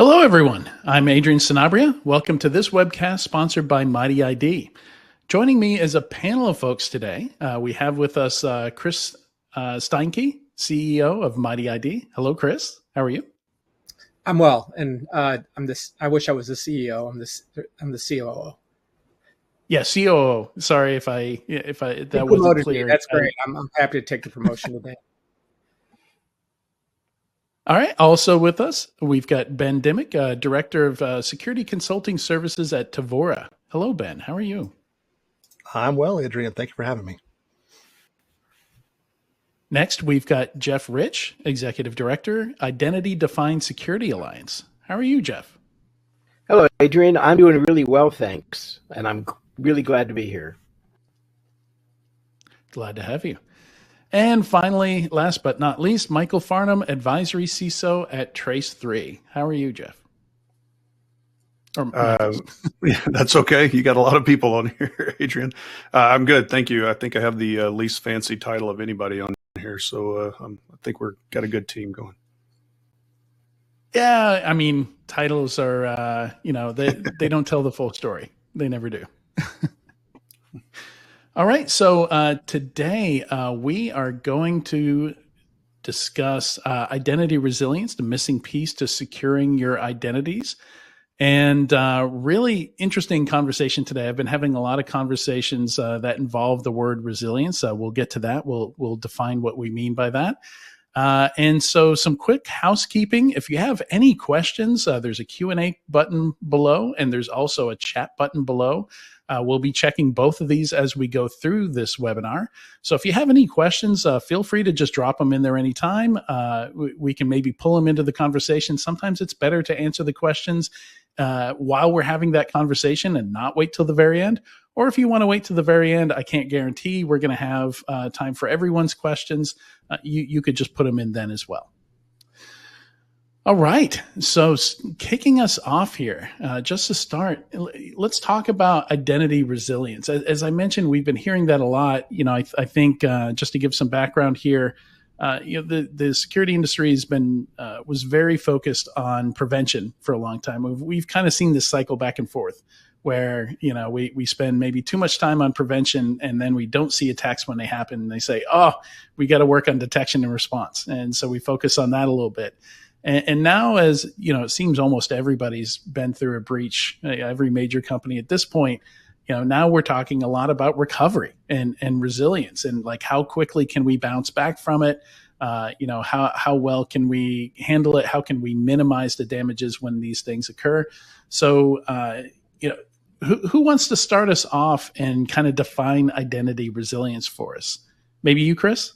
Hello, everyone. I'm Adrian Sanabria. Welcome to this webcast sponsored by Mighty ID. Joining me is a panel of folks today. We have with us Chris Steinke, CEO of Mighty ID. Hello, Chris. How are you? I'm well, and I'm this. I wish I was the CEO. I'm the COO. Yeah, COO. Sorry if that wasn't clear. That's great. I'm happy to take the promotion today. All right. Also with us, we've got Ben Dimmick, Director of Security Consulting Services at Tevora. Hello, Ben. How are you? I'm well, Adrian. Thank you for having me. Next, we've got Jeff Rich, Executive Director, Identity Defined Security Alliance. How are you, Jeff? Hello, Adrian. I'm doing really well, thanks. And I'm really glad to be here. Glad to have you. And finally, last but not least, Michael Farnham, Advisory CISO at Trace3. How are you, Jeff? Yeah, that's okay. You got a lot of people on here, Adrian. I'm good. Thank you. I think I have the least fancy title of anybody on here. So I think we've got a good team going. Yeah, I mean, titles are, they don't tell the full story. They never do. All right. So today we are going to discuss identity resilience, the missing piece to securing your identities. And really interesting conversation today. I've been having a lot of conversations that involve the word resilience. We'll get to that. We'll define what we mean by that. And so some quick housekeeping. If you have any questions, there's a Q&A button below, and there's also a chat button below. We'll be checking both of these as we go through this webinar. So if you have any questions, feel free to just drop them in there anytime. We can maybe pull them into the conversation. Sometimes it's better to answer the questions while we're having that conversation and not wait till the very end. Or if you want to wait till the very end, I can't guarantee we're going to have time for everyone's questions. You could just put them in then as well. All right. So kicking us off here, just to start, let's talk about identity resilience. As I mentioned, we've been hearing that a lot. I think just to give some background here, the security industry has been was very focused on prevention for a long time. We've kind of seen this cycle back and forth where, we spend maybe too much time on prevention and then we don't see attacks when they happen. And they say, oh, we got to work on detection and response. And so we focus on that a little bit. And now, as it seems almost everybody's been through a breach, every major company at this point, now we're talking a lot about recovery and resilience and like how quickly can we bounce back from it? How well can we handle it? How can we minimize the damages when these things occur? So, who wants to start us off and kind of define identity resilience for us? Maybe you, Chris?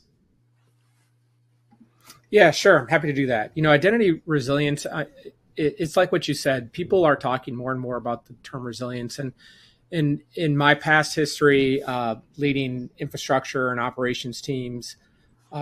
Yeah, sure. I'm happy to do that. Identity resilience, it's like what you said. People are talking more and more about the term resilience. And in my past history, leading infrastructure and operations teams,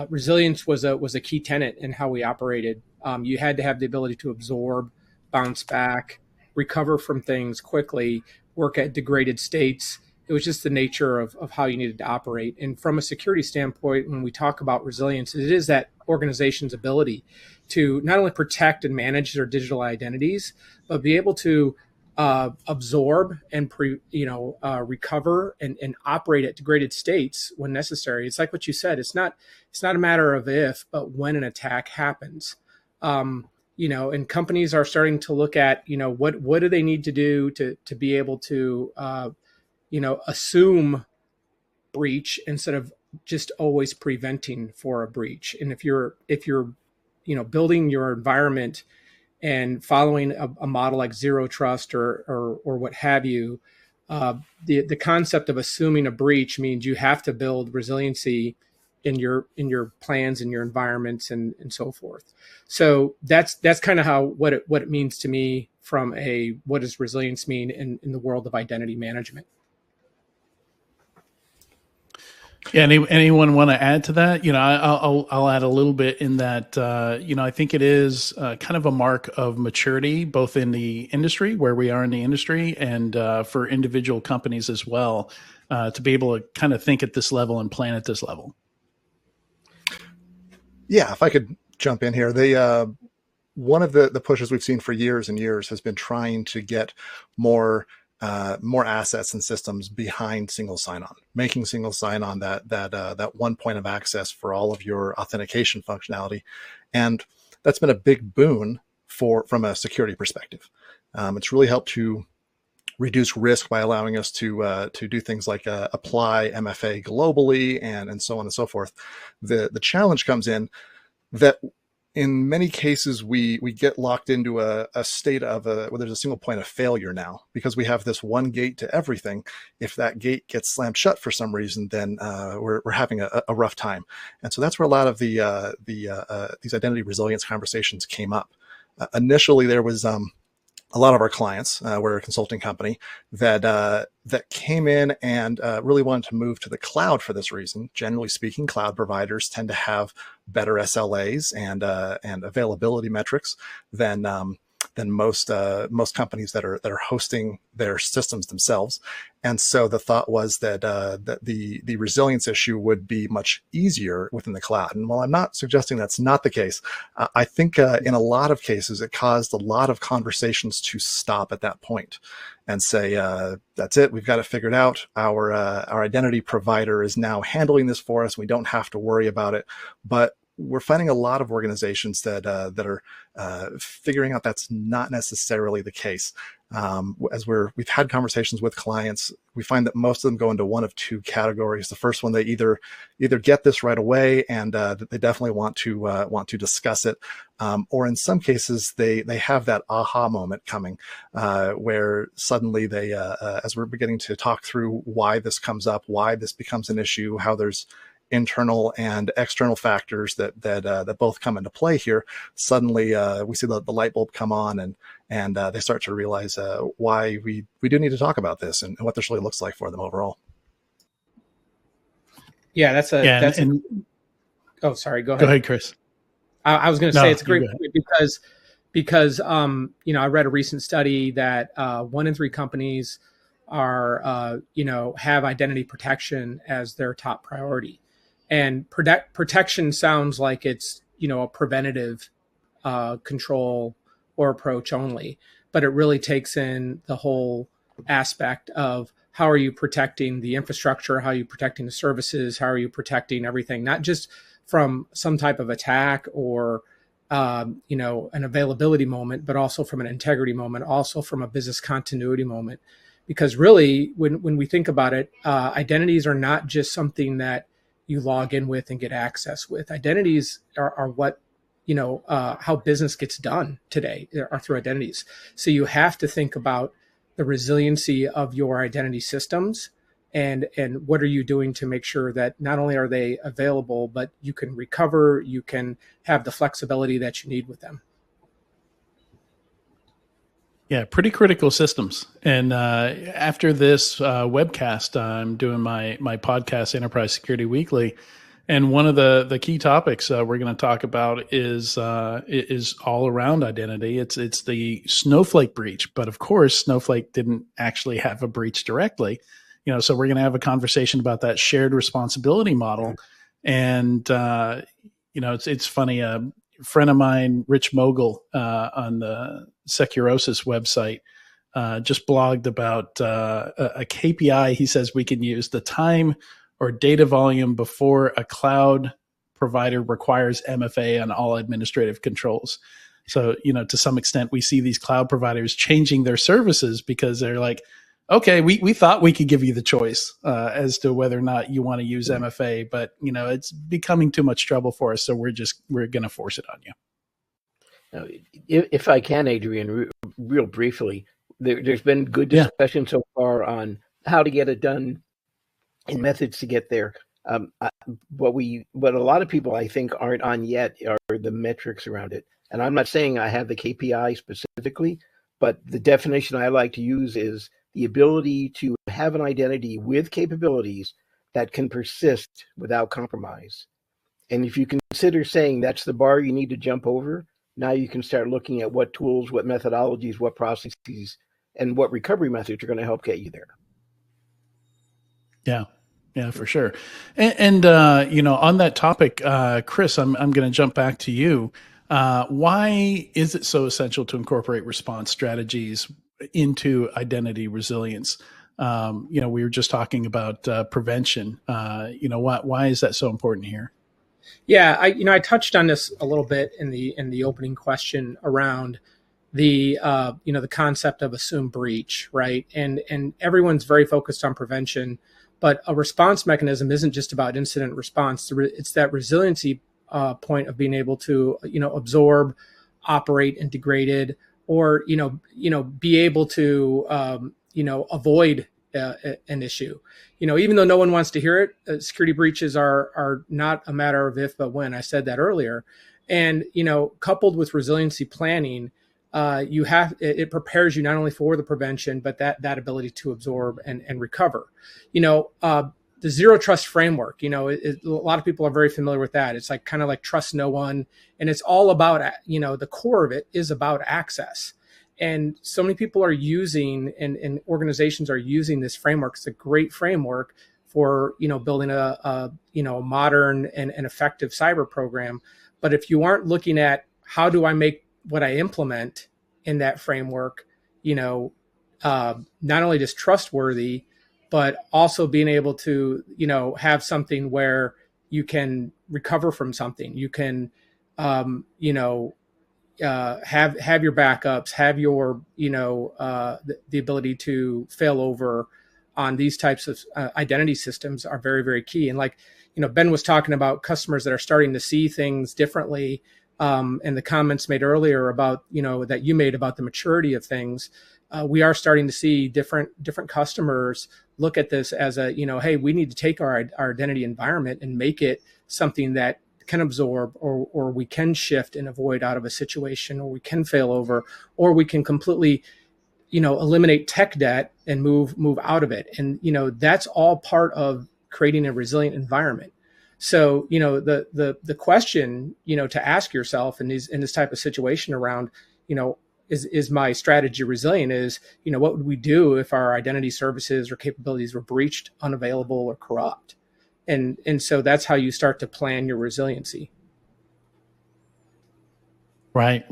resilience was a key tenet in how we operated. You had to have the ability to absorb, bounce back, recover from things quickly, work at degraded states. It was just the nature of how you needed to operate. And from a security standpoint, when we talk about resilience, it is that organization's ability to not only protect and manage their digital identities, but be able to absorb and recover and operate at degraded states when necessary. It's like what you said. It's not a matter of if, but when an attack happens. And companies are starting to look at what do they need to do to be able to assume breach instead of just always preventing for a breach. And if you're building your environment and following a model like zero trust or what have you, the concept of assuming a breach means you have to build resiliency in your plans and your environments and so forth. So that's kind of what it means to me from what does resilience mean in the world of identity management. Yeah. Anyone want to add to that? I'll add a little bit in that. I think it is kind of a mark of maturity, both in the industry where we are in the industry, and for individual companies as well, to be able to kind of think at this level and plan at this level. Yeah, if I could jump in here, one of the pushes we've seen for years and years has been trying to get more assets and systems behind single sign-on, making single sign-on that one point of access for all of your authentication functionality, and that's been a big boon from a security perspective. It's really helped to reduce risk by allowing us to do things like apply MFA globally and so on and so forth. The challenge comes in that in many cases we get locked into a state of where there's a single point of failure now, because we have this one gate to everything. If that gate gets slammed shut for some reason, then we're having a rough time. And so that's where a lot of these identity resilience conversations came up. Initially, there was a lot of our clients, we're a consulting company, that came in and really wanted to move to the cloud for this reason. Generally speaking, cloud providers tend to have better SLAs and availability metrics than most companies that are hosting their systems themselves. And so the thought was that the resilience issue would be much easier within the cloud. And while I'm not suggesting that's not the case, I think in a lot of cases it caused a lot of conversations to stop at that point and say, that's it, we've got it figured out. Our identity provider is now handling this for us. We don't have to worry about it. But we're finding a lot of organizations that are figuring out that's not necessarily the case. As we've had conversations with clients, we find that most of them go into one of two categories. The first one, they either get this right away and they definitely want to discuss it, or in some cases they have that aha moment coming where suddenly they, as we're beginning to talk through why this comes up, why this becomes an issue, how there's internal and external factors that both come into play here. Suddenly, we see the light bulb come on, and they start to realize why we do need to talk about this and what this really looks like for them overall. Yeah, oh, sorry. Go ahead. Go ahead, Chris. I was going to say it's a great point because I read a recent study that 1 in 3 companies are have identity protection as their top priority. And protection sounds like it's, a preventative control or approach only, but it really takes in the whole aspect of how are you protecting the infrastructure, how are you protecting the services, how are you protecting everything, not just from some type of attack or, an availability moment, but also from an integrity moment, also from a business continuity moment. Because really, when we think about it, identities are not just something that you log in with and get access with. Identities are what, how business gets done today are through identities. So you have to think about the resiliency of your identity systems and what are you doing to make sure that not only are they available, but you can recover, you can have the flexibility that you need with them. Yeah, pretty critical systems. And after this webcast, I'm doing my podcast, Enterprise Security Weekly, and one of the key topics we're going to talk about is all around identity. It's the Snowflake breach, but of course, Snowflake didn't actually have a breach directly. So we're going to have a conversation about that shared responsibility model. And it's funny. A friend of mine, Rich Mogul, on the Securosis website, just blogged about a KPI he says we can use, the time or data volume before a cloud provider requires MFA on all administrative controls. So, to some extent, we see these cloud providers changing their services because they're like, okay, we thought we could give you the choice as to whether or not you want to use MFA, but it's becoming too much trouble for us, so we're going to force it on you. Now, if I can, Adrian, real briefly, there's been good discussion so far on how to get it done and methods to get there. What a lot of people I think aren't on yet are the metrics around it. And I'm not saying I have the KPI specifically, but the definition I like to use is the ability to have an identity with capabilities that can persist without compromise. And if you consider saying that's the bar you need to jump over, now you can start looking at what tools, what methodologies, what processes, and what recovery methods are going to help get you there. Yeah, for sure. And on that topic, Chris, I'm going to jump back to you. Why is it so essential to incorporate response strategies into identity resilience? We were just talking about prevention. Why is that so important here? Yeah, I touched on this a little bit in the opening question around the the concept of assumed breach, right? And everyone's very focused on prevention, but a response mechanism isn't just about incident response. It's that resiliency point of being able to absorb, operate integrated, or be able to avoid an issue. Even though no one wants to hear it, security breaches are not a matter of if but when. I said that earlier, and coupled with resiliency planning, it prepares you not only for the prevention but that ability to absorb and recover. The zero trust framework, a lot of people are very familiar with that. It's kind of like trust no one, and it's all about the core of it is about access. And so many people are using and organizations are using this framework. It's a great framework for building a modern and effective cyber program. But if you aren't looking at how do I make what I implement in that framework, not only just trustworthy, but also being able to have something where you can recover from something, you can have your backups, have your the ability to fail over on these types of identity systems are very, very key. And Ben was talking about customers that are starting to see things differently, and the comments made earlier about that you made about the maturity of things. We are starting to see different customers look at this as a hey, we need to take our identity environment and make it something that can absorb, or we can shift and avoid out of a situation, or we can fail over, or we can completely eliminate tech debt and move out of it. And that's all part of creating a resilient environment. So the question to ask yourself in this type of situation around is my strategy resilient, is what would we do if our identity services or capabilities were breached, unavailable, or corrupt? And so that's how you start to plan your resiliency. Right.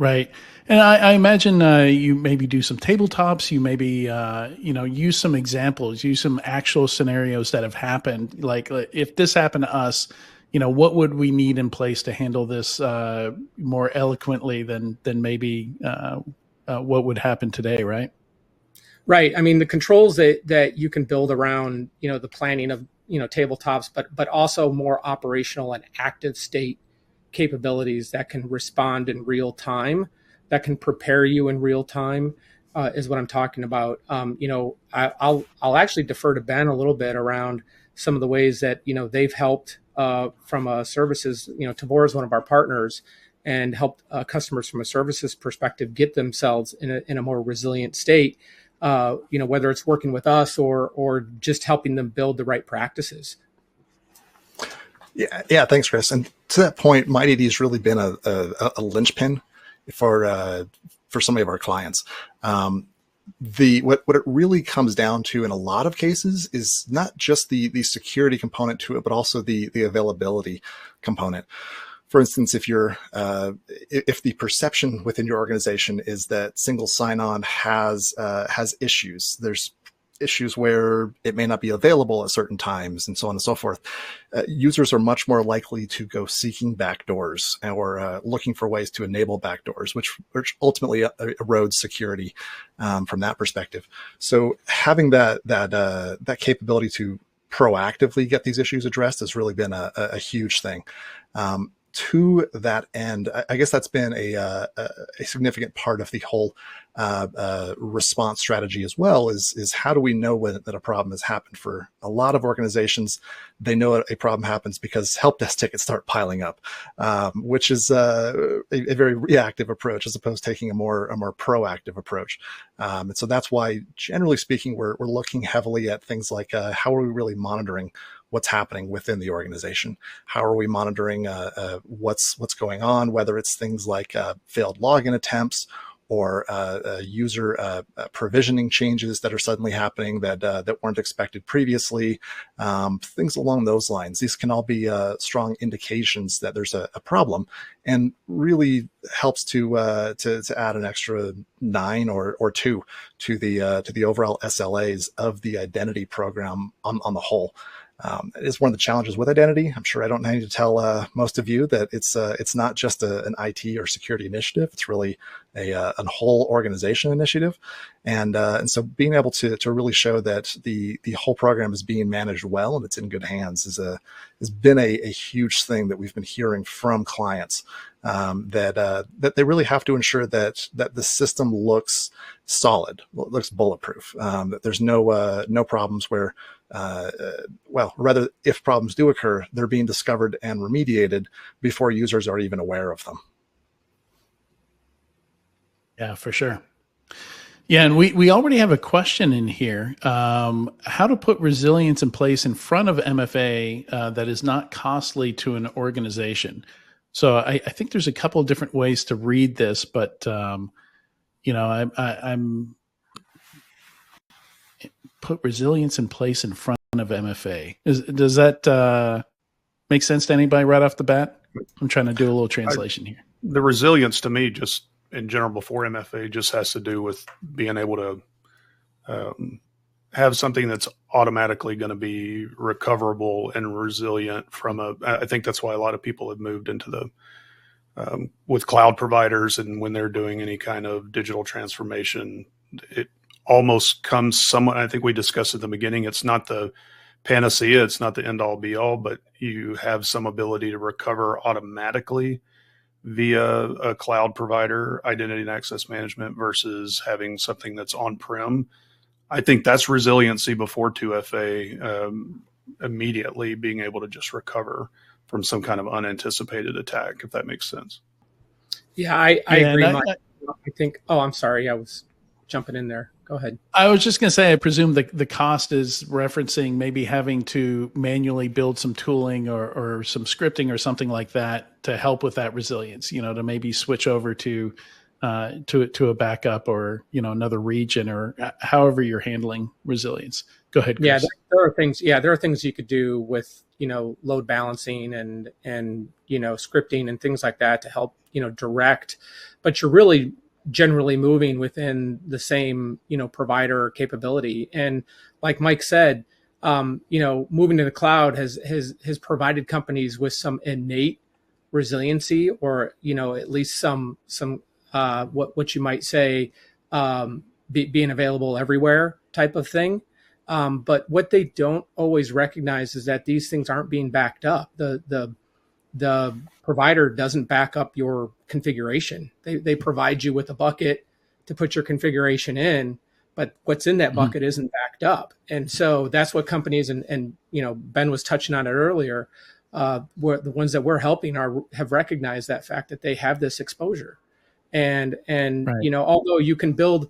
And I imagine you maybe do some tabletops. You maybe use some examples, use some actual scenarios that have happened. Like if this happened to us, what would we need in place to handle this more eloquently than maybe what would happen today, right? Right. I mean, the controls that you can build around the planning of tabletops, but also more operational and active state capabilities that can respond in real time, that can prepare you in real time, is what I'm talking about. I'll actually defer to Ben a little bit around some of the ways that they've helped from a services. Tevora is one of our partners, and helped customers from a services perspective get themselves in a more resilient state. Whether it's working with us or just helping them build the right practices. Yeah. Thanks, Chris. And to that point, MindID has really been a linchpin for so many of our clients. What it really comes down to in a lot of cases is not just the security component to it, but also the availability component. For instance, if the perception within your organization is that single sign-on has issues, there's issues where it may not be available at certain times, and so on and so forth. Users are much more likely to go seeking backdoors or looking for ways to enable backdoors, which ultimately erodes security from that perspective. So having that capability to proactively get these issues addressed has really been a huge thing. To that end, I guess that's been a significant part of the whole response strategy as well, is how do we know that a problem has happened? For a lot of organizations, they know a problem happens because help desk tickets start piling up, which is a very reactive approach as opposed to taking a more proactive approach. And so that's why, generally speaking, we're looking heavily at things like how are we really monitoring what's happening within the organization? How are we monitoring what's going on, whether it's things like failed login attempts, or user provisioning changes that are suddenly happening that weren't expected previously, things along those lines. These can all be strong indications that there's a problem, and really helps to add an extra 9 or 2 to the overall SLAs of the identity program on the whole. It is one of the challenges with identity. I'm sure I don't need to tell most of you that it's not just an IT or security initiative. It's really a whole organization initiative, and so being able to really show that the whole program is being managed well and it's in good hands has been a huge thing that we've been hearing from clients, that they really have to ensure that the system looks solid, looks bulletproof, that there's no problems where, well, rather, if problems do occur, they're being discovered and remediated before users are even aware of them. Yeah, for sure. Yeah, and we already have a question in here. How to put resilience in place in front of MFA that is not costly to an organization. So I think there's a couple of different ways to read this, but I'm put resilience in place in front of MFA. Does that make sense to anybody right off the bat? I'm trying to do a little translation here. The resilience to me, just in general before MFA, just has to do with being able to have something that's automatically going to be recoverable and resilient I think that's why a lot of people have moved into with cloud providers, and when they're doing any kind of digital transformation, it almost comes somewhat, I think we discussed at the beginning, it's not the panacea, it's not the end all be all, but you have some ability to recover automatically via a cloud provider, identity and access management, versus having something that's on-prem. I think that's resiliency before 2FA, immediately being able to just recover from some kind of unanticipated attack, if that makes sense. Yeah, I agree. I think, I'm sorry, I was jumping in there. Go ahead. I was just going to say, I presume the cost is referencing maybe having to manually build some tooling or some scripting or something like that to help with that resilience, to maybe switch over to a backup or, another region, or however you're handling resilience. Go ahead, Chris. Yeah, there are things you could do with, load balancing and scripting and things like that to help, direct, but you're really generally moving within the same, provider capability. And like Mike said, moving to the cloud has provided companies with some innate resiliency, or, at least some what you might say, being available everywhere type of thing. But what they don't always recognize is that these things aren't being backed up. The provider doesn't back up your configuration. They provide you with a bucket to put your configuration in, but what's in that bucket isn't backed up. And so that's what companies, and Ben was touching on it earlier, where the ones that we're helping have recognized that fact that they have this exposure. And right. Although you can build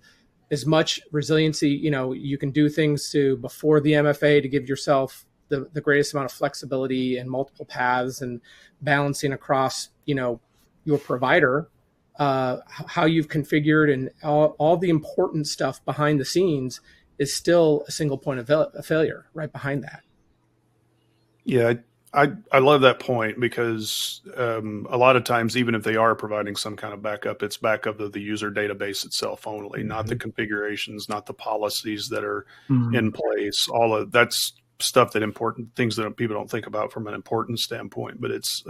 as much resiliency, you can do things before the MFA to give yourself the greatest amount of flexibility and multiple paths and balancing across, your provider, how you've configured, and all the important stuff behind the scenes is still a single point of failure right behind that. Yeah, I love that point, because a lot of times, even if they are providing some kind of backup, it's backup of the user database itself only, not the configurations, not the policies that are in place. All of that's stuff things that people don't think about from an importance standpoint, but it's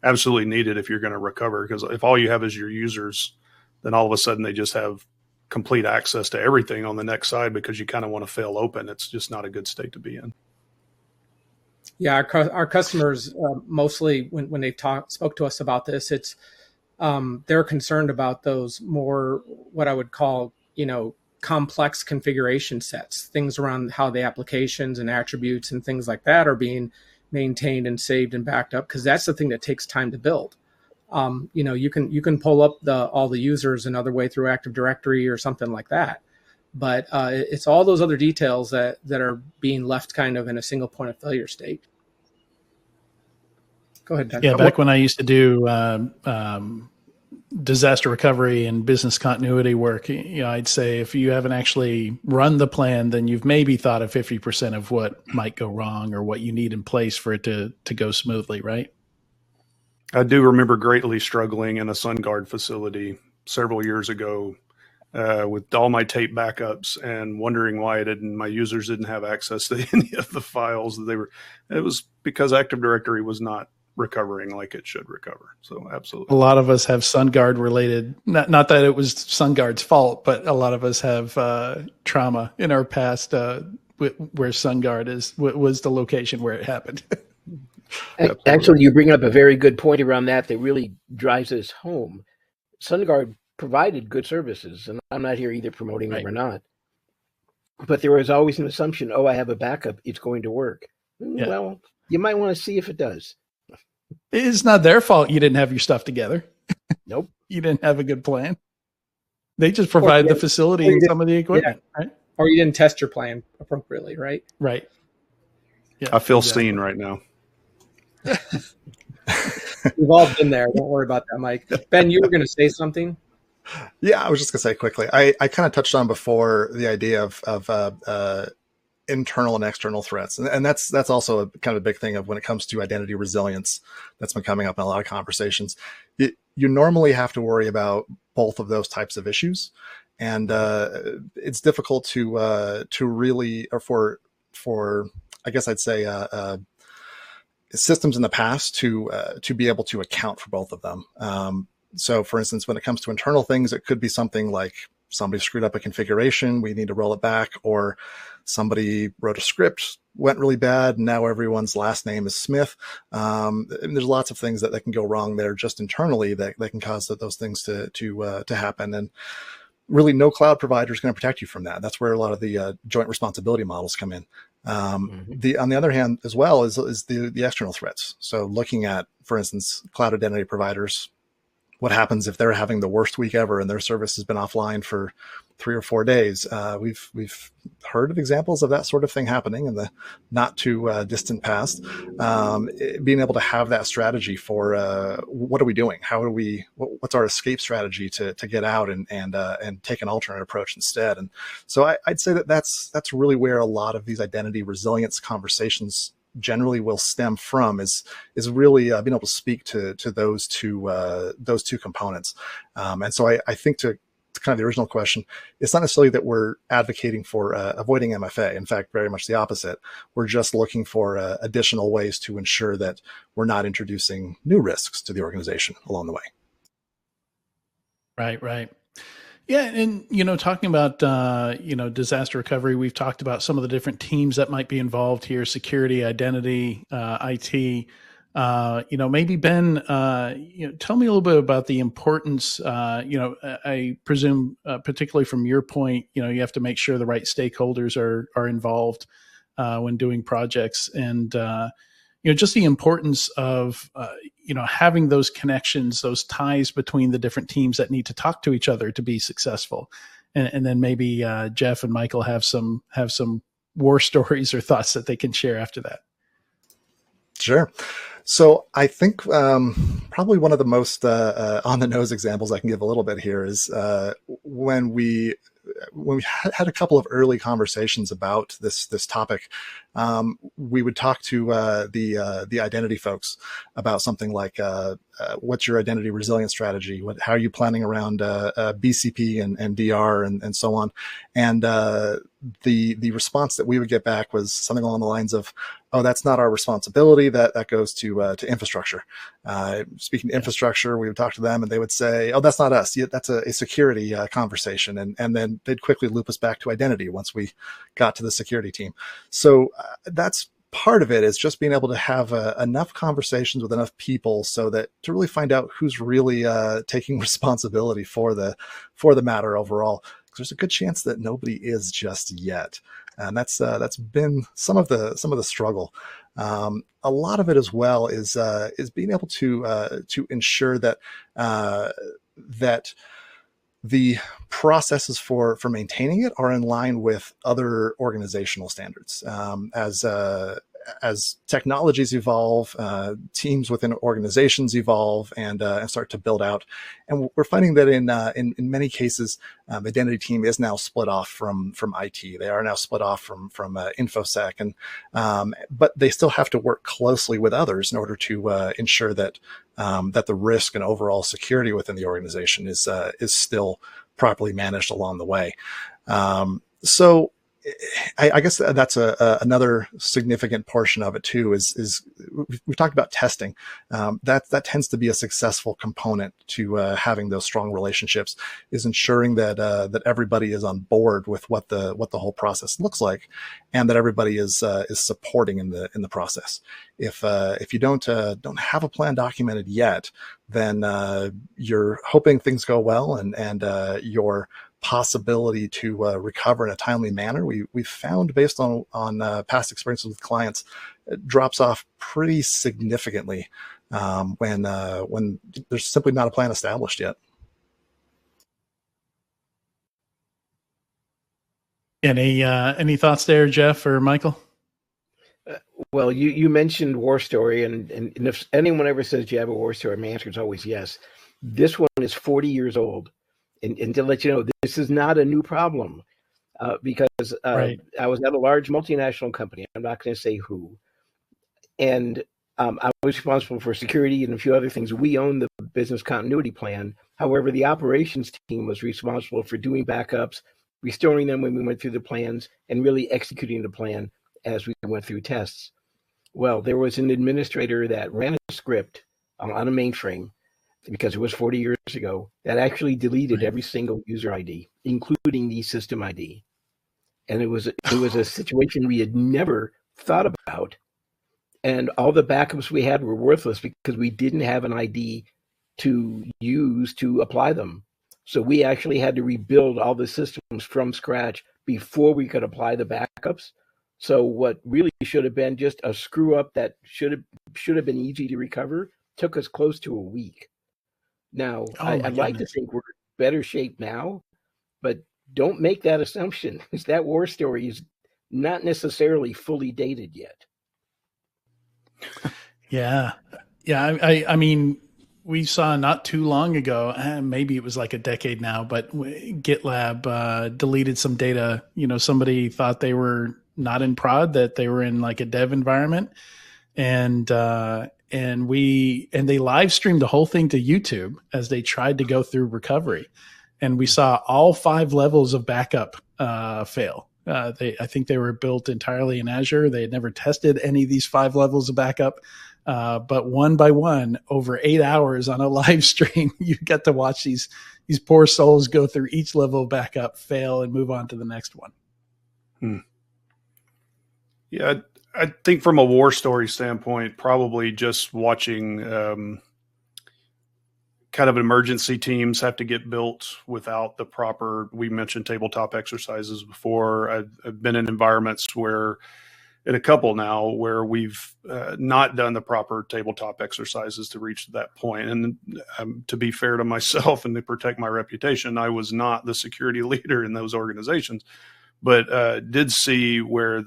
absolutely needed if you're going to recover. Because if all you have is your users, then all of a sudden they just have complete access to everything on the next side, because you kind of want to fail open. It's just not a good state to be in. Yeah, our customers mostly, when they spoke to us about this, it's they're concerned about those more, what I would call, complex configuration sets, things around how the applications and attributes and things like that are being maintained and saved and backed up, because that's the thing that takes time to build. You can pull up all the users another way through Active Directory or something like that, but it's all those other details that are being left kind of in a single point of failure state. Go ahead, Dan. Yeah, back when I used to do disaster recovery and business continuity work, I'd say if you haven't actually run the plan, then you've maybe thought of 50% of what might go wrong or what you need in place for it to go smoothly, right? I do remember greatly struggling in a SunGuard facility several years ago with all my tape backups and wondering why my users didn't have access to any of the files that it was because Active Directory was not recovering like it should recover. So absolutely. A lot of us have SunGuard related, not that it was SunGuard's fault, but a lot of us have trauma in our past where SunGuard was the location where it happened. Actually, you bring up a very good point around that really drives us home. SunGuard provided good services, and I'm not here either promoting them or not. But there was always an assumption, I have a backup, it's going to work. Yeah. Well, you might want to see if it does. It's not their fault you didn't have your stuff together. Nope. You didn't have a good plan. They just provided the facility and some of the equipment, right? Or you didn't test your plan appropriately, right? Right. Yeah, I feel seen right now. We've all been there. Don't worry about that, Mike. Ben, you were going to say something? Yeah, I was just going to say quickly. I kind of touched on before the idea of internal and external threats, and that's also a kind of a big thing of when it comes to identity resilience. That's been coming up in a lot of conversations. You normally have to worry about both of those types of issues, and it's difficult to really, or for I guess I'd say systems in the past to be able to account for both of them. So for instance, when it comes to internal things, it could be something like somebody screwed up a configuration, we need to roll it back, or somebody wrote a script, went really bad, and now everyone's last name is Smith. And there's lots of things that can go wrong there just internally that can cause those things to happen. And really no cloud provider is going to protect you from that. That's where a lot of the joint responsibility models come in. On the other hand as well is the external threats. So looking at, for instance, cloud identity providers, what happens if they're having the worst week ever and their service has been offline for 3 or 4 days? We've heard of examples of that sort of thing happening in the not too distant past. Being able to have that strategy for what are we doing? What's our escape strategy to get out and take an alternate approach instead? And so I'd say that's really where a lot of these identity resilience conversations generally will stem from is really being able to speak to those two components. And so I think to kind of the original question, it's not necessarily that we're advocating for avoiding MFA. In fact, very much the opposite. We're just looking for additional ways to ensure that we're not introducing new risks to the organization along the way. Right. Yeah, and talking about disaster recovery, we've talked about some of the different teams that might be involved here: security, identity, IT. Maybe Ben, tell me a little bit about the importance. I presume, particularly from your point, you have to make sure the right stakeholders are involved when doing projects, and just the importance of having those connections, those ties between the different teams that need to talk to each other to be successful. And then maybe Jeff and Michael have some war stories or thoughts that they can share after that. Sure. So I think probably one of the most on the nose examples I can give a little bit here is when we had a couple of early conversations about this topic. We would talk to the identity folks about something like what's your identity resilience strategy? How are you planning around BCP and DR and so on? And the response that we would get back was something along the lines of, "Oh, that's not our responsibility. That goes to infrastructure." Speaking to infrastructure, we would talk to them and they would say, "Oh, that's not us. That's a security conversation." And then they'd quickly loop us back to identity once we got to the security team. So that's part of it, is just being able to have enough conversations with enough people so that to really find out who's really taking responsibility for the matter overall. Because there's a good chance that nobody is just yet. And that's been some of the struggle. A lot of it as well is being able to ensure that that the processes for maintaining it are in line with other organizational standards. as technologies evolve, teams within organizations evolve and start to build out. And we're finding that in many cases, identity team is now split off from IT. They are now split off from InfoSec, and but they still have to work closely with others in order to ensure that that the risk and overall security within the organization is still properly managed along the way. So I guess that's another significant portion of it too. Is we've talked about testing. That tends to be a successful component to having those strong relationships. Is ensuring that that everybody is on board with what the whole process looks like, and that everybody is supporting in the process. If you don't have a plan documented yet, then you're hoping things go well, and your possibility to recover in a timely manner, we've found based on past experiences with clients, it drops off pretty significantly when there's simply not a plan established yet. Any thoughts there, Jeff or Michael? Well, you mentioned war story, and if anyone ever says you have a war story, my answer is always yes. This one is 40 years old. And to let you know, this is not a new problem because Right. I was at a large multinational company. I'm not going to say who. And I was responsible for security and a few other things. We own the business continuity plan. However, the operations team was responsible for doing backups, restoring them when we went through the plans, and really executing the plan as we went through tests. Well, there was an administrator that ran a script on a mainframe, because it was 40 years ago, that actually deleted every single user ID, including the system ID. And it was a situation we had never thought about. And all the backups we had were worthless because we didn't have an ID to use to apply them. So we actually had to rebuild all the systems from scratch before we could apply the backups. So what really should have been just a screw up that should have been easy to recover took us close to a week. Now, I'd like to think we're in better shape now, but don't make that assumption, because that war story is not necessarily fully dated yet. Yeah. I mean, we saw not too long ago, maybe it was like a decade now, but GitLab deleted some data. Somebody thought they were not in prod, that they were in like a dev environment, and they live streamed the whole thing to YouTube as they tried to go through recovery. And we saw all 5 levels of backup fail. I think they were built entirely in Azure. They had never tested any of these 5 levels of backup. But one by one, over 8 hours on a live stream, you got to watch these poor souls go through each level of backup, fail, and move on to the next one. Yeah, I think from a war story standpoint, probably just watching kind of emergency teams have to get built without the proper, we mentioned tabletop exercises before. I've been in environments where, in a couple now, where we've not done the proper tabletop exercises to reach that point. And to be fair to myself and to protect my reputation, I was not the security leader in those organizations, but did see where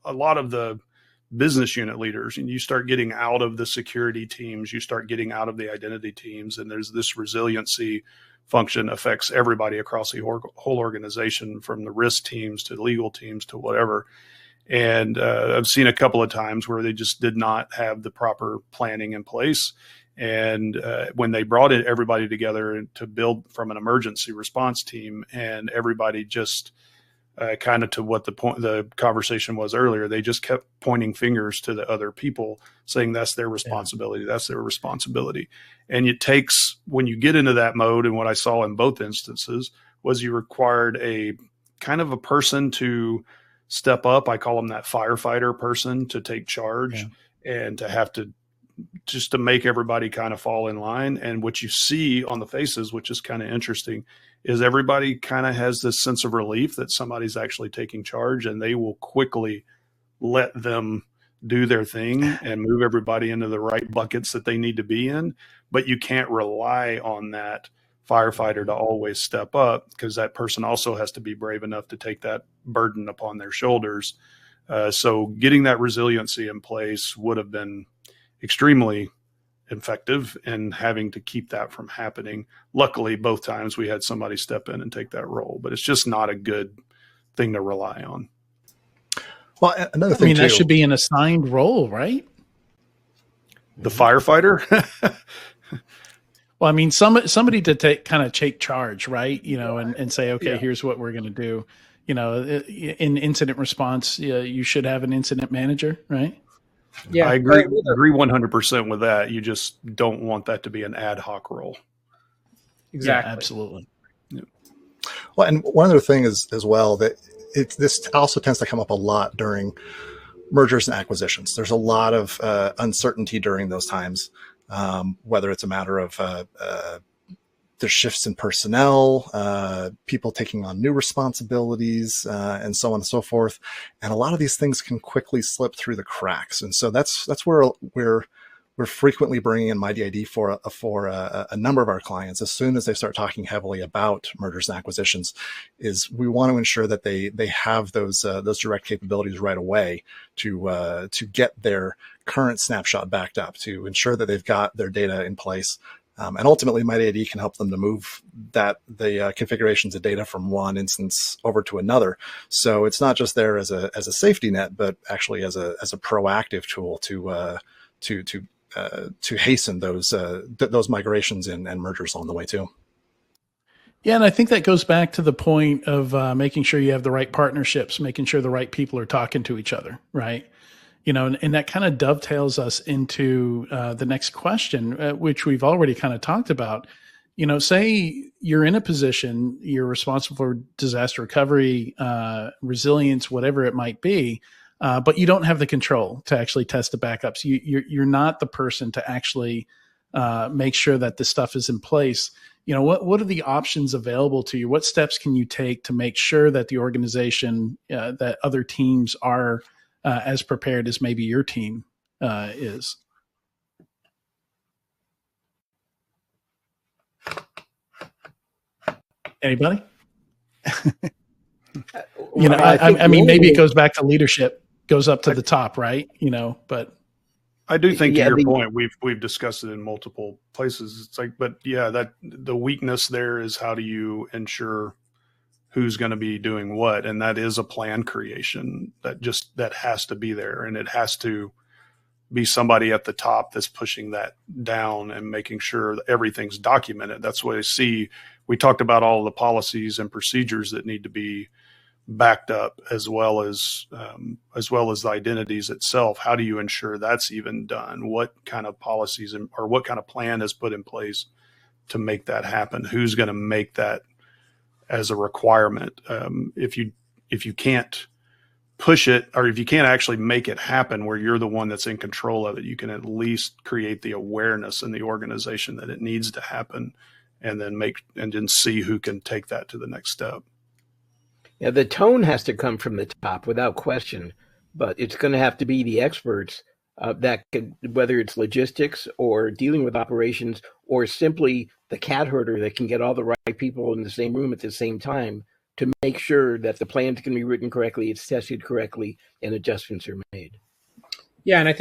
a lot of the business unit leaders, and you start getting out of the security teams, you start getting out of the identity teams, and there's this resiliency function affects everybody across the whole organization, from the risk teams to legal teams to whatever. And I've seen a couple of times where they just did not have the proper planning in place. And when they brought everybody together to build from an emergency response team, and everybody just kind of to what the conversation was earlier, they just kept pointing fingers to the other people, saying that's their responsibility, that's their responsibility. And it takes, when you get into that mode, and what I saw in both instances was you required a kind of a person to step up. I call them that firefighter person, to take charge and to have to just to make everybody kind of fall in line. And what you see on the faces, which is kind of interesting, is everybody kind of has this sense of relief that somebody's actually taking charge, and they will quickly let them do their thing and move everybody into the right buckets that they need to be in. But you can't rely on that firefighter to always step up, because that person also has to be brave enough to take that burden upon their shoulders So getting that resiliency in place would have been extremely effective in having to keep that from happening. Luckily, both times we had somebody step in and take that role, but it's just not a good thing to rely on. Well, another thing too, that should be an assigned role, right? The firefighter. Well, I mean, somebody to take charge, right? And say, okay, here's what we're going to do. In incident response, you should have an incident manager, right? Yeah, I agree 100% with that. You just don't want that to be an ad hoc role. Exactly. Yeah, absolutely. Yeah. Well, and one other thing is as well that this also tends to come up a lot during mergers and acquisitions. There's a lot of uncertainty during those times, whether it's a matter of the shifts in personnel, people taking on new responsibilities, and so on and so forth. And a lot of these things can quickly slip through the cracks. And so that's where we're frequently bringing in Mighty ID for a number of our clients. As soon as they start talking heavily about mergers and acquisitions, is we want to ensure that they have those direct capabilities right away to get their current snapshot backed up, to ensure that they've got their data in place. And ultimately, Mighty ID can help them to move the configurations of data from one instance over to another. So it's not just there as a safety net, but actually as a proactive tool to hasten those migrations and mergers along the way too. Yeah, and I think that goes back to the point of making sure you have the right partnerships, making sure the right people are talking to each other, right? And that kind of dovetails us into the next question, which we've already kind of talked about. Say you're in a position, you're responsible for disaster recovery, resilience, whatever it might be, but you don't have the control to actually test the backups. You're not the person to actually make sure that this stuff is in place. What are the options available to you? What steps can you take to make sure that the organization, that other teams are as prepared as maybe your team is? Anybody? I mean, maybe it goes back to leadership, goes up to the top, right? But I do think to your point, we've discussed it in multiple places. It's like, but yeah, that the weakness there is how do you ensure who's going to be doing what? And that is a plan creation that has to be there. And it has to be somebody at the top that's pushing that down and making sure that everything's documented. That's what I see. We talked about all the policies and procedures that need to be backed up, as well as the identities itself. How do you ensure that's even done? What kind of policies or what kind of plan is put in place to make that happen? Who's going to make that as a requirement? If you can't push it, or if you can't actually make it happen where you're the one that's in control of it, you can at least create the awareness in the organization that it needs to happen, and then see who can take that to the next step. Yeah, the tone has to come from the top without question, but it's going to have to be the experts that can, whether it's logistics or dealing with operations or simply the cat herder that can get all the right people in the same room at the same time to make sure that the plan's going to be written correctly, it's tested correctly, and adjustments are made. Yeah, and I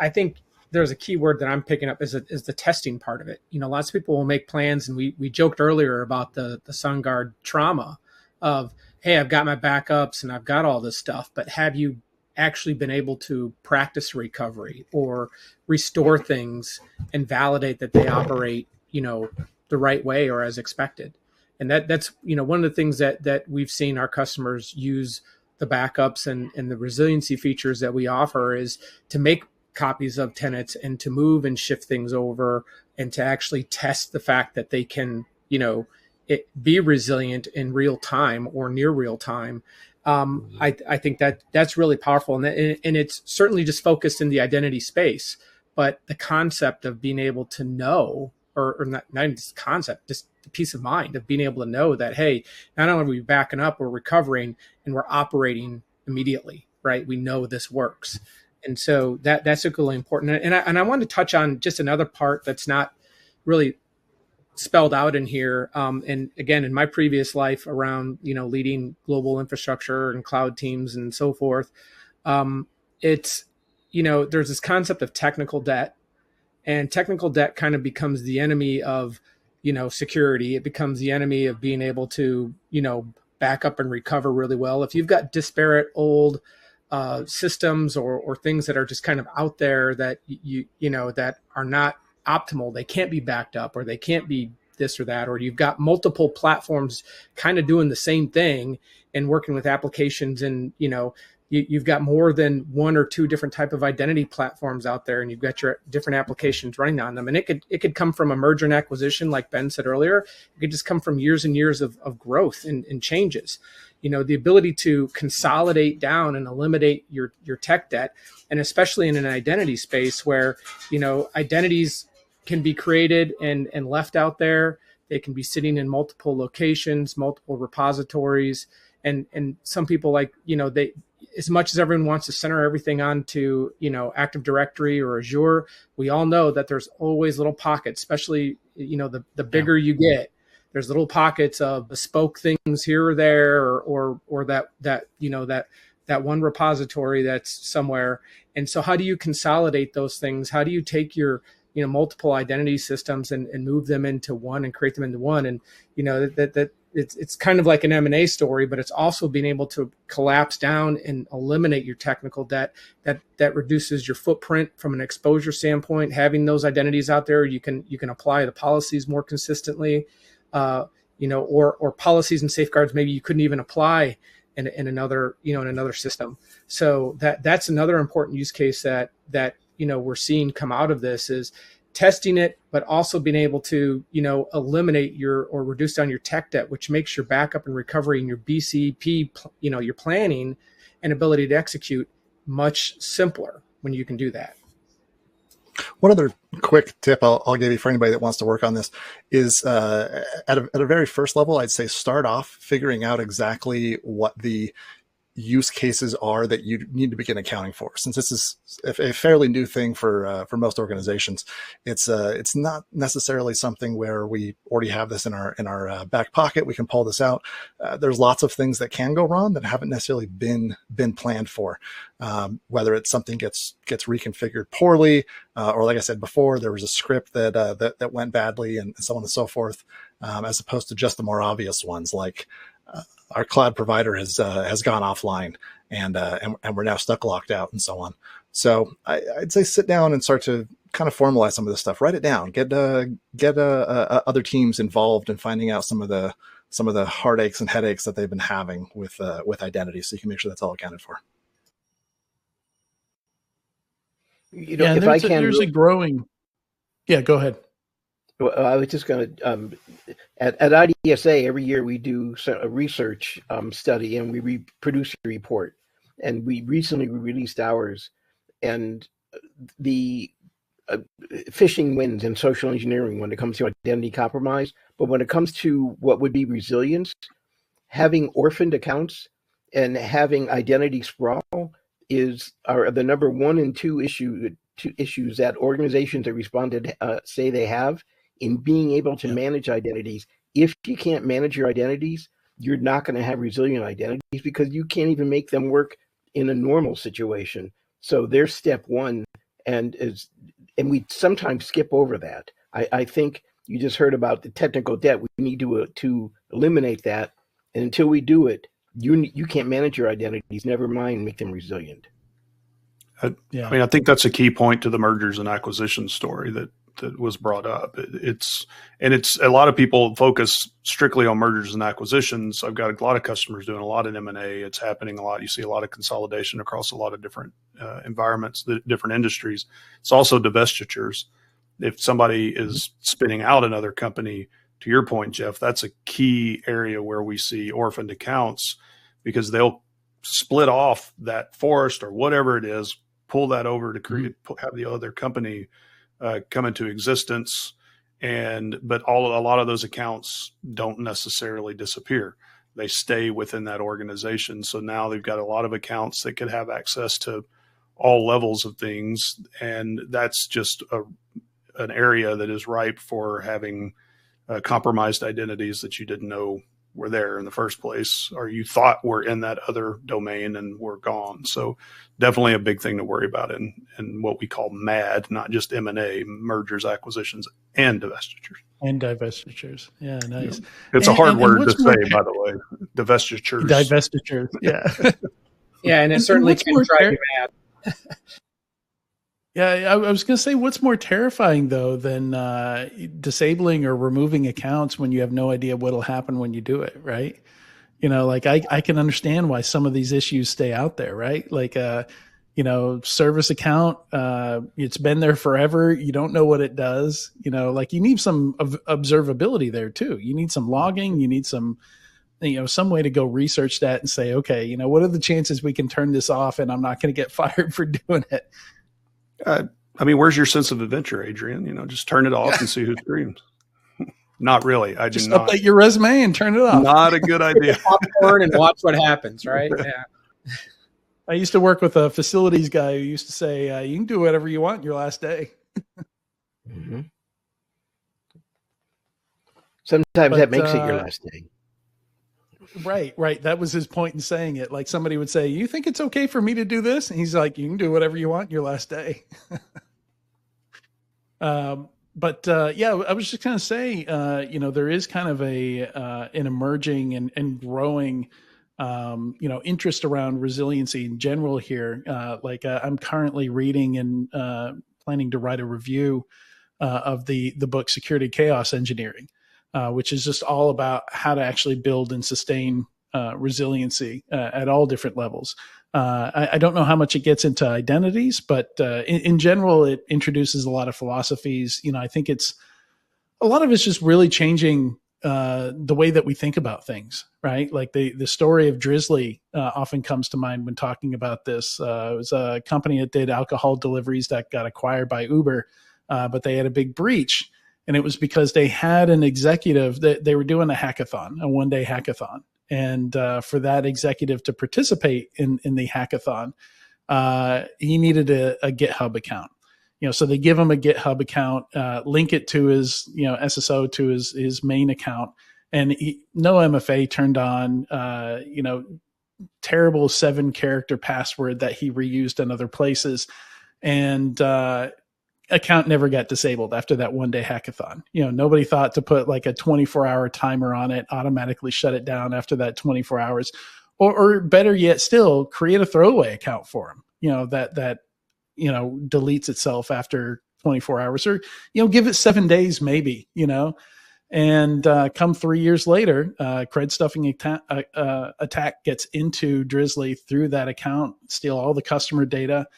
think there's a key word that I'm picking up is the testing part of it. Lots of people will make plans, and we joked earlier about the SunGuard trauma of, hey, I've got my backups and I've got all this stuff, but have you actually been able to practice recovery or restore things and validate that they operate, the right way or as expected? And that's one of the things that we've seen our customers use the backups and the resiliency features that we offer is to make copies of tenants and to move and shift things over and to actually test the fact that they can, be resilient in real time or near real time. I think that's really powerful, and it's certainly just focused in the identity space. But the concept of being able to know, or not even just concept, just the peace of mind of being able to know that, hey, not only are we backing up, we're recovering and we're operating immediately, right? We know this works, and so that's equally important. And I wanted to touch on just another part that's not really spelled out in here. And again, in my previous life around, leading global infrastructure and cloud teams and so forth, It's, there's this concept of technical debt, and technical debt kind of becomes the enemy of, security. It becomes the enemy of being able to, back up and recover really well. If you've got disparate old systems or things that are just kind of out there that that are not optimal, they can't be backed up, or they can't be this or that, or you've got multiple platforms kind of doing the same thing and working with applications, and you've got more than one or two different type of identity platforms out there, and you've got your different applications running on them. And it could come from a merger and acquisition, like Ben said earlier. It could just come from years and years of growth and changes. The ability to consolidate down and eliminate your tech debt, and especially in an identity space where, identities can be created and left out there. They can be sitting in multiple locations, multiple repositories. And some people, like, they, as much as everyone wants to center everything onto, Active Directory or Azure, we all know that there's always little pockets, especially, the bigger you get, there's little pockets of bespoke things here or there, or that one repository that's somewhere. And so how do you consolidate those things? How do you take your, multiple identity systems and move them into one and create them into one? And, that it's kind of like an M&A story, but it's also being able to collapse down and eliminate your technical debt that reduces your footprint from an exposure standpoint. Having those identities out there, you can apply the policies more consistently, or policies and safeguards maybe you couldn't even apply in another system. So that's another important use case that we're seeing come out of this, is testing it, but also being able to, eliminate or reduce down your tech debt, which makes your backup and recovery and your BCP, your planning and ability to execute much simpler when you can do that. One other quick tip I'll give you for anybody that wants to work on this is at a very first level, I'd say start off figuring out exactly what the use cases are that you need to begin accounting for. Since this is a fairly new thing for most organizations, it's not necessarily something where we already have this in our back pocket. We can pull this out. There's lots of things that can go wrong that haven't necessarily been planned for. Whether it's something gets reconfigured poorly, or like I said before, there was a script that went badly, and so on and so forth, as opposed to just the more obvious ones like our cloud provider has gone offline, and we're now stuck locked out, and so on. So I'd say sit down and start to kind of formalize some of this stuff. Write it down. Get other teams involved in finding out some of the heartaches and headaches that they've been having with identity, so you can make sure that's all accounted for. If I can, there's a growing. Yeah, go ahead. Well, I was just going to, at IDSA, every year we do a research study, and we produce a report. And we recently released ours. And the phishing wins in social engineering when it comes to identity compromise. But when it comes to what would be resilience, having orphaned accounts and having identity sprawl are the number 1 and 2 issues that organizations that responded say they have in being able to manage identities. If you can't manage your identities, you're not going to have resilient identities, because you can't even make them work in a normal situation. So there's step 1, and we sometimes skip over that. I think you just heard about the technical debt. We need to eliminate that, and until we do it, you can't manage your identities. Never mind make them resilient. I mean, I think that's a key point to the mergers and acquisitions story that was brought up. It's a lot of people focus strictly on mergers and acquisitions. I've got a lot of customers doing a lot in M&A. It's happening a lot. You see a lot of consolidation across a lot of different environments, different industries. It's also divestitures. If somebody is spinning out another company, to your point, Jeff, that's a key area where we see orphaned accounts, because they'll split off that forest or whatever it is, pull that over to create, have the other company come into existence, but a lot of those accounts don't necessarily disappear. They stay within that organization. So now they've got a lot of accounts that could have access to all levels of things, and that's just an area that is ripe for having compromised identities that you didn't know were there in the first place, or you thought were in that other domain and were gone. So definitely a big thing to worry about in what we call MAD, not just M&A, mergers, acquisitions, and divestitures. And divestitures. Yeah, nice. It's a hard word to say, by the way. Divestitures. Divestitures, yeah. Yeah, and it certainly can drive you mad. Yeah, I was going to say, what's more terrifying, though, than disabling or removing accounts when you have no idea what'll happen when you do it, right? You know, like I can understand why some of these issues stay out there, right? Like, you know, service account, it's been there forever. You don't know what it does. You know, like you need some observability there, too. You need some logging. You need some, you know, some way to go research that and say, okay, you know, what are the chances we can turn this off and I'm not going to get fired for doing it? I mean, where's your sense of adventure, Adrian? You know, just turn it off and see who screams. Not really. I just update your resume and turn it off. Not a good idea. Popcorn and watch what happens, right? Yeah. I used to work with a facilities guy who used to say, you can do whatever you want your last day. Mm-hmm. Sometimes that makes it your last day. Right. That was his point in saying it. Like somebody would say, you think it's okay for me to do this? And he's like, you can do whatever you want your last day. But I was just going to say, you know, there is kind of an emerging and growing, you know, interest around resiliency in general here. I'm currently reading and planning to write a review of the book Security Chaos Engineering. Which is just all about how to actually build and sustain resiliency at all different levels. I don't know how much it gets into identities, but in general, it introduces a lot of philosophies. You know, I think a lot of it's just really changing the way that we think about things, right? Like the story of Drizzly often comes to mind when talking about this. It was a company that did alcohol deliveries that got acquired by Uber, but they had a big breach. And it was because they had an executive that they were doing a hackathon, a one-day hackathon. And for that executive to participate in the hackathon, he needed a GitHub account. You know, so they give him a GitHub account, link it to his, you know, SSO to his main account, and no MFA turned on. You know, terrible 7-character password that he reused in other places, and account never got disabled after that one-day hackathon. You know, nobody thought to put like a 24-hour timer on it, automatically shut it down after that 24 hours, or better yet, still create a throwaway account for him. You know, that you know deletes itself after 24 hours, or you know, give it 7 days maybe. You know, and come 3 years later, cred stuffing attack gets into Drizzly through that account, steal all the customer data.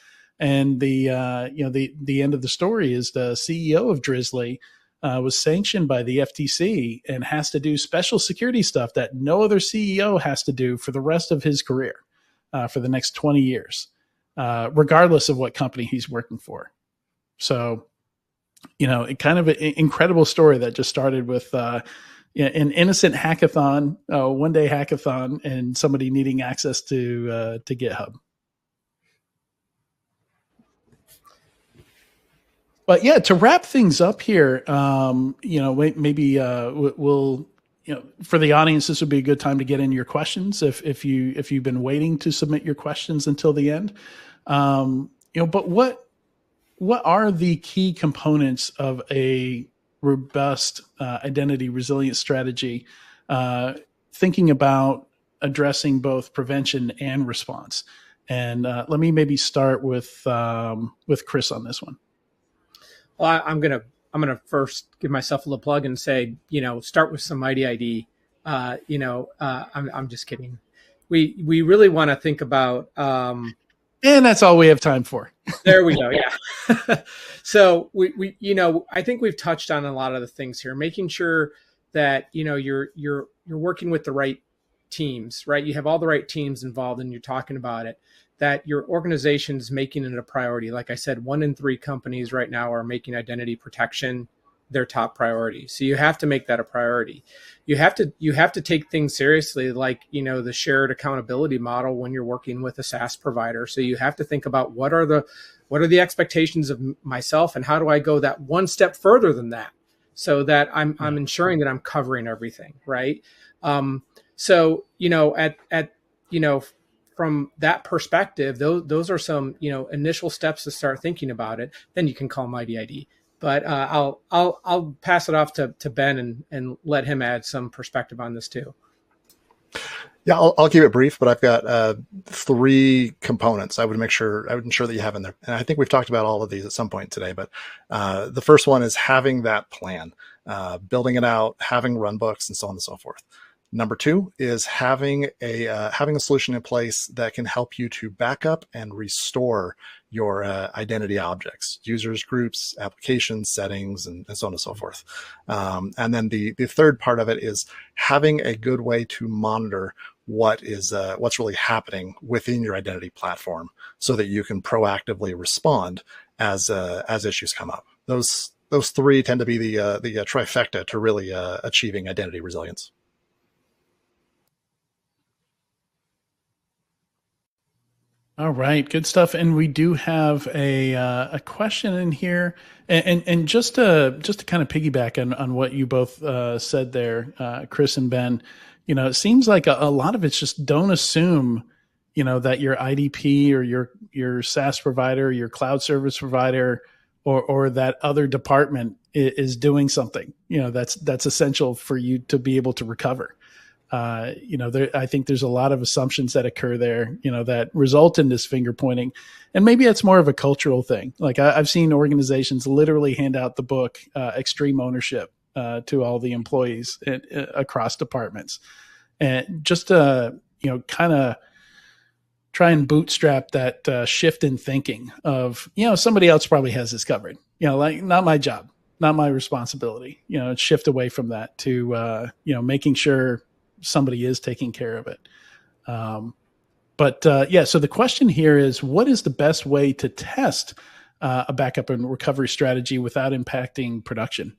And the end of the story is the CEO of Drizzly was sanctioned by the FTC and has to do special security stuff that no other CEO has to do for the rest of his career, for the next 20 years, regardless of what company he's working for. So, you know, it kind of an incredible story that just started with an innocent hackathon, one-day hackathon, and somebody needing access to GitHub. But yeah, to wrap things up here, you know, maybe we'll, you know, for the audience, this would be a good time to get in your questions if you've been waiting to submit your questions until the end. You know, but what are the key components of a robust identity resilience strategy? Thinking about addressing both prevention and response. And let me maybe start with Chris on this one. Well, I'm gonna first give myself a little plug and say, you know, start with some ID. I'm just kidding. We really want to think about. And that's all we have time for. There we go. Yeah. So we you know, I think we've touched on a lot of the things here, making sure that, you know, you're working with the right teams, right? You have all the right teams involved and you're talking about it, that your organization is making it a priority. Like I said, 1 in 3 companies right now are making identity protection their top priority. So you have to make that a priority. You have to take things seriously, like, you know, the shared accountability model when you're working with a SaaS provider. So you have to think about what are the expectations of myself, and how do I go that one step further than that, so that I'm ensuring that I'm covering everything, right? So, from that perspective, those are some, initial steps to start thinking about it. Then you can call Mighty ID. But I'll pass it off to Ben and let him add some perspective on this too. Yeah, I'll keep it brief, but I've got 3 components I would ensure that you have in there. And I think we've talked about all of these at some point today, but the first one is having that plan, building it out, having run books, and so on and so forth. Number 2 is having a solution in place that can help you to back up and restore your identity objects, users, groups, applications, settings, and so on and so forth. And then the third part of it is having a good way to monitor what's really happening within your identity platform, so that you can proactively respond as issues come up. Those 3 tend to be the trifecta to really achieving identity resilience. All right, good stuff. And we do have a question in here, and just to kind of piggyback on what you both said there, Chris and Ben. It seems like a lot of it's just don't assume, that your IDP or your SaaS provider, your cloud service provider, or that other department is doing something, that's essential for you to be able to recover. I think there's a lot of assumptions that occur there, that result in this finger pointing. And maybe it's more of a cultural thing. Like I've seen organizations literally hand out the book, Extreme Ownership, to all the employees across departments. And just to, kind of try and bootstrap that shift in thinking of, somebody else probably has this covered, like not my job, not my responsibility, shift away from that to, making sure somebody is taking care of it. So the question here is, what is the best way to test a backup and recovery strategy without impacting production?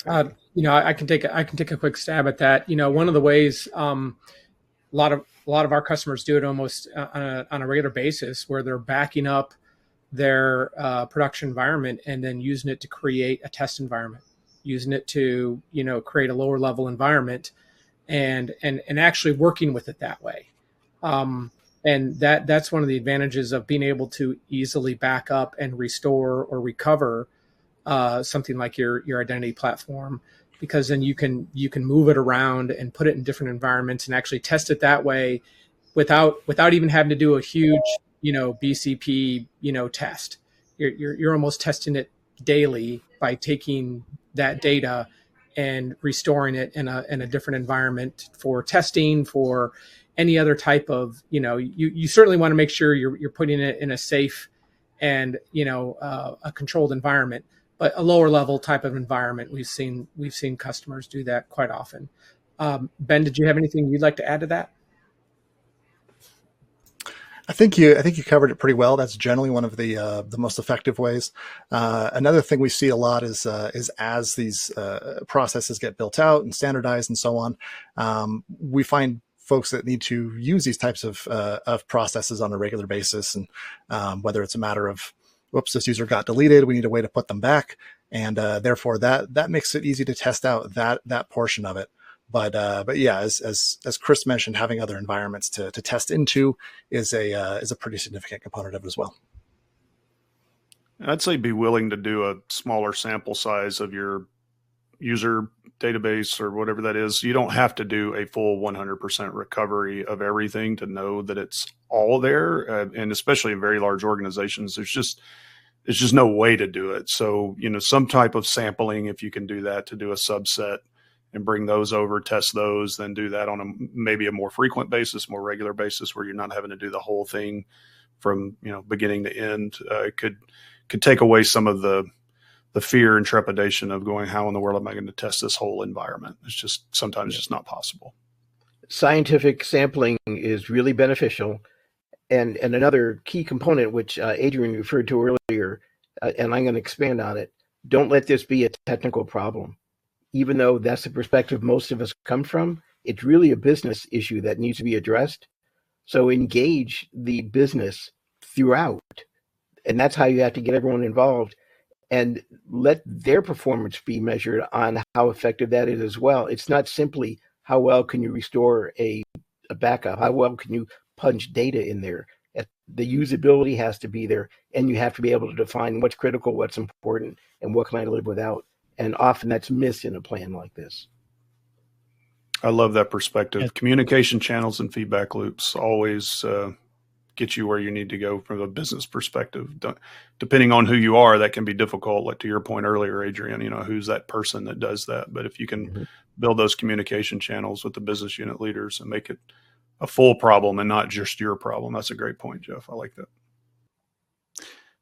I can take a quick stab at that. One of the ways a lot of our customers do it almost on a regular basis, where they're backing up their production environment and then using it to create a test environment, using it to create a lower level environment, and actually working with it that way. And that's one of the advantages of being able to easily back up and restore or recover something like your identity platform, because then you can move it around and put it in different environments and actually test it that way without even having to do a huge BCP test. You're almost testing it daily by taking that data and restoring it in a different environment for testing, for any other type of you certainly want to make sure you're putting it in a safe and a controlled environment, but a lower level type of environment. We've seen customers do that quite often. Ben, did you have anything you'd like to add to that? I think you covered it pretty well. That's generally one of the most effective ways. Another thing we see a lot is as these processes get built out and standardized and so on, we find folks that need to use these types of processes on a regular basis, and whether it's a matter of, whoops, this user got deleted, we need a way to put them back, and therefore that makes it easy to test out that portion of it. But yeah, as Chris mentioned, having other environments to test into is a pretty significant component of it as well. I'd say be willing to do a smaller sample size of your user database or whatever that is. You don't have to do a full 100% recovery of everything to know that it's all there. And especially in very large organizations, there's just no way to do it. So, some type of sampling, if you can do that, to do a subset and bring those over, test those, then do that on maybe a more frequent basis, more regular basis, where you're not having to do the whole thing from, beginning to end. It could take away some of the fear and trepidation of going, how in the world am I going to test this whole environment? It's just sometimes just not possible. Scientific sampling is really beneficial. And another key component, which Adrian referred to earlier, and I'm going to expand on it, don't let this be a technical problem. Even though that's the perspective most of us come from, it's really a business issue that needs to be addressed. So engage the business throughout. And that's how you have to get everyone involved. and let their performance be measured on how effective that is as well. It's not simply how well can you restore a backup, how well can you punch data in there. The usability has to be there, and you have to be able to define what's critical, what's important, and what can I live without. And often that's missed in a plan like this. I love that perspective. Communication channels and feedback loops always get you where you need to go from a business perspective. Depending on who you are, that can be difficult. Like to your point earlier, Adrian, who's that person that does that? But if you can build those communication channels with the business unit leaders and make it a full problem and not just your problem, that's a great point, Jeff. I like that.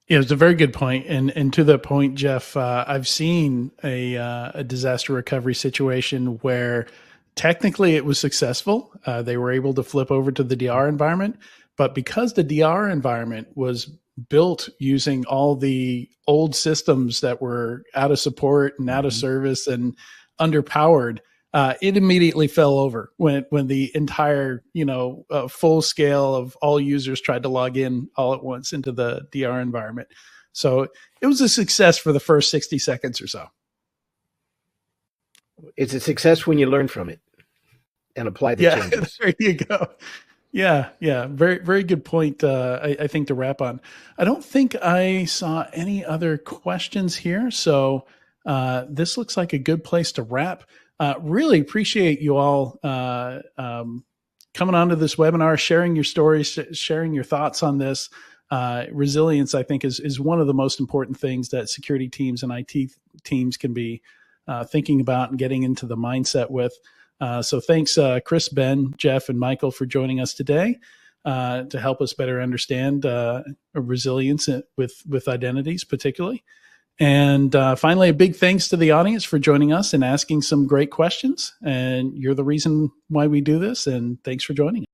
Yeah, it's a very good point. And to that point, Jeff, I've seen a disaster recovery situation where technically it was successful. They were able to flip over to the DR environment, but because the DR environment was built using all the old systems that were out of support and out of service and underpowered, it immediately fell over when the entire, full scale of all users tried to log in all at once into the DR environment. So it was a success for the first 60 seconds or so. It's a success when you learn from it and apply the changes. There you go. Yeah. Very, very good point. I think to wrap on. I don't think I saw any other questions here. So this looks like a good place to wrap. Really appreciate you all coming onto this webinar, sharing your stories, sharing your thoughts on this. Resilience, I think, is one of the most important things that security teams and IT teams can be thinking about and getting into the mindset with. So thanks, Chris, Ben, Jeff, and Michael for joining us today to help us better understand resilience with identities particularly. And finally, a big thanks to the audience for joining us and asking some great questions. And you're the reason why we do this. And thanks for joining us.